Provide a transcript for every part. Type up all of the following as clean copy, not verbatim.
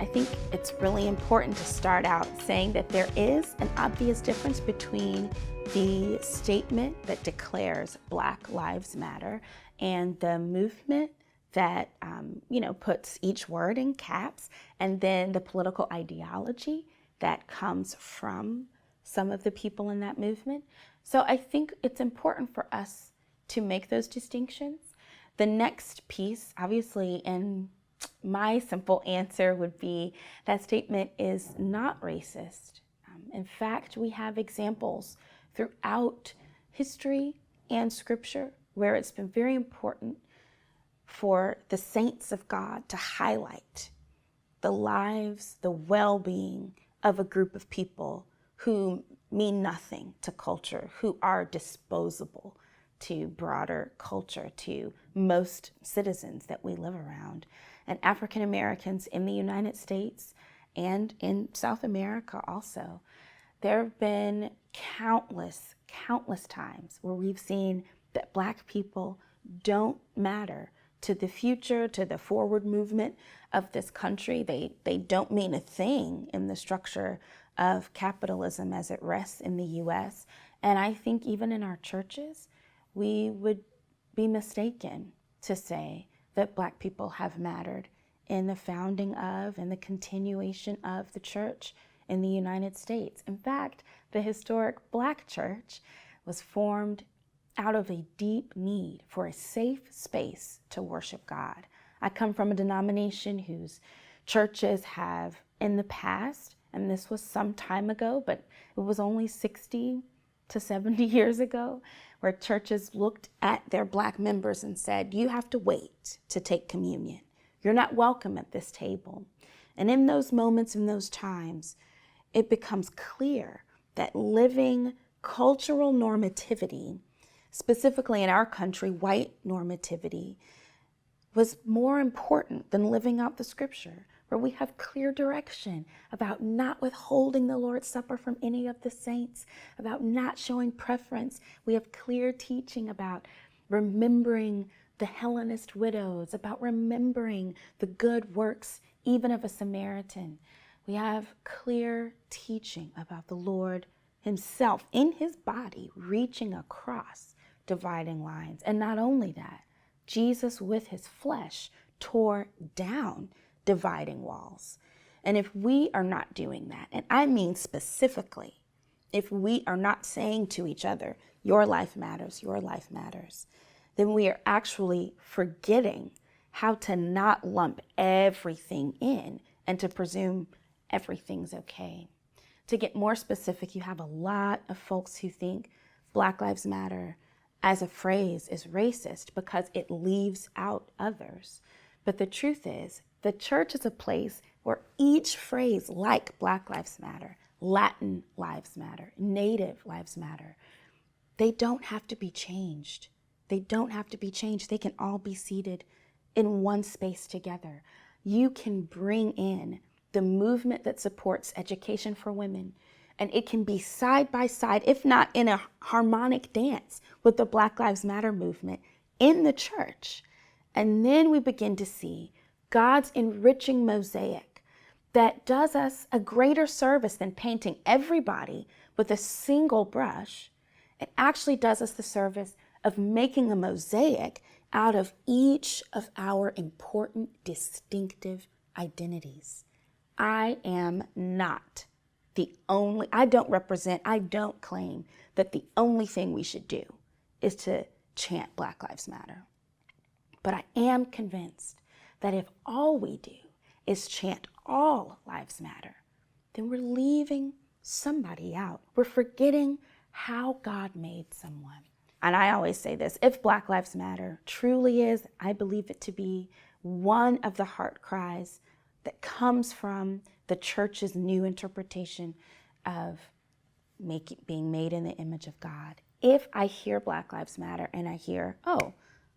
I think it's really important to start out saying that there is an obvious difference between the statement that declares Black Lives Matter and the movement that puts each word in caps, and then the political ideology that comes from some of the people in that movement. So I think it's important for us to make those distinctions. The next piece, obviously, in my simple answer would be that statement is not racist. In fact, we have examples throughout history and scripture where it's been very important for the saints of God to highlight the lives, the well-being of a group of people who mean nothing to culture, who are disposable to broader culture, to most citizens that we live around. And African Americans in the United States and in South America also. There have been countless times where we've seen that Black people don't matter to the future, to the forward movement of this country. They don't mean a thing in the structure of capitalism as it rests in the US. And I think even in our churches, we would be mistaken to say that Black people have mattered in the founding of and the continuation of the church in the United States. In fact, the historic Black church was formed out of a deep need for a safe space to worship God. I come from a denomination whose churches have in the past, and this was some time ago, but it was only 60 to 70 years ago, where churches looked at their Black members and said, you have to wait to take communion. You're not welcome at this table. And in those moments, in those times, it becomes clear that living cultural normativity, specifically in our country, white normativity, was more important than living out the scripture, where we have clear direction about not withholding the Lord's Supper from any of the saints, about not showing preference. We have clear teaching about remembering the Hellenist widows, about remembering the good works even of a Samaritan. We have clear teaching about the Lord himself in his body reaching across dividing lines. And not only that, Jesus with his flesh tore down dividing walls. And if we are not doing that, and I mean specifically, if we are not saying to each other, your life matters, then we are actually forgetting how to not lump everything in and to presume everything's okay. To get more specific, you have a lot of folks who think Black Lives Matter as a phrase is racist because it leaves out others. But the truth is, the church is a place where each phrase, like Black Lives Matter, Latin Lives Matter, Native Lives Matter, they don't have to be changed. They don't have to be changed. They can all be seated in one space together. You can bring in the movement that supports education for women, and it can be side by side, if not in a harmonic dance with the Black Lives Matter movement in the church. And then we begin to see God's enriching mosaic that does us a greater service than painting everybody with a single brush. It actually does us the service of making a mosaic out of each of our important, distinctive identities. I am not I don't claim that the only thing we should do is to chant Black Lives Matter. But I am convinced that if all we do is chant all lives matter, then we're leaving somebody out. We're forgetting how God made someone. And I always say this, if Black Lives Matter truly is, I believe it to be, one of the heart cries that comes from the church's new interpretation of being made in the image of God. If I hear Black Lives Matter and I hear, oh,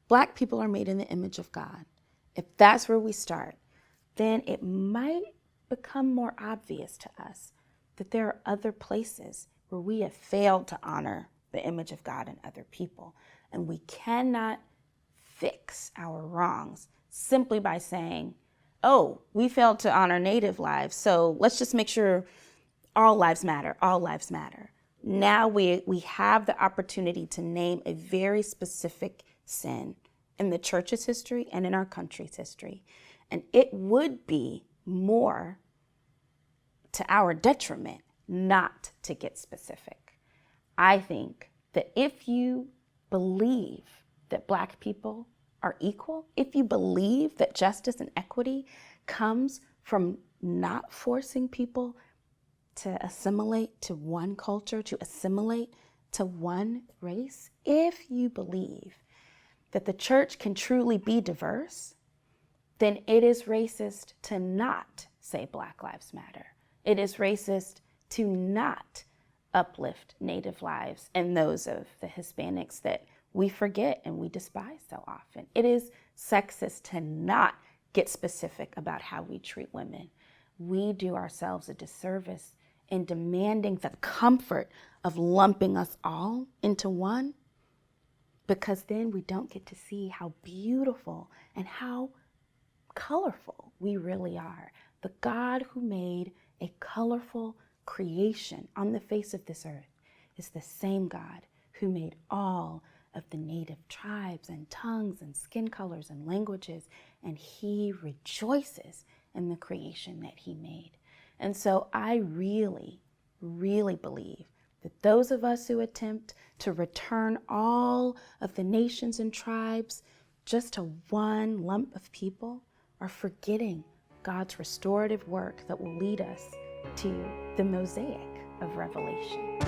Black people are made in the image of God, if that's where we start, then it might become more obvious to us that there are other places where we have failed to honor the image of God in other people. And we cannot fix our wrongs simply by saying, oh, we failed to honor Native lives, so let's just make sure all lives matter, all lives matter. Now we have the opportunity to name a very specific sin in the church's history and in our country's history. And it would be more to our detriment not to get specific. I think that if you believe that Black people are equal, if you believe that justice and equity comes from not forcing people to assimilate to one culture, to assimilate to one race, if you believe that the church can truly be diverse, then it is racist to not say Black Lives Matter. It is racist to not uplift Native lives and those of the Hispanics that we forget and we despise so often. It is sexist to not get specific about how we treat women. We do ourselves a disservice in demanding the comfort of lumping us all into one, because then we don't get to see how beautiful and how colorful we really are. The God who made a colorful creation on the face of this earth is the same God who made all of the native tribes and tongues and skin colors and languages, and he rejoices in the creation that he made. And so I really, really believe that those of us who attempt to return all of the nations and tribes just to one lump of people are forgetting God's restorative work that will lead us to the mosaic of Revelation.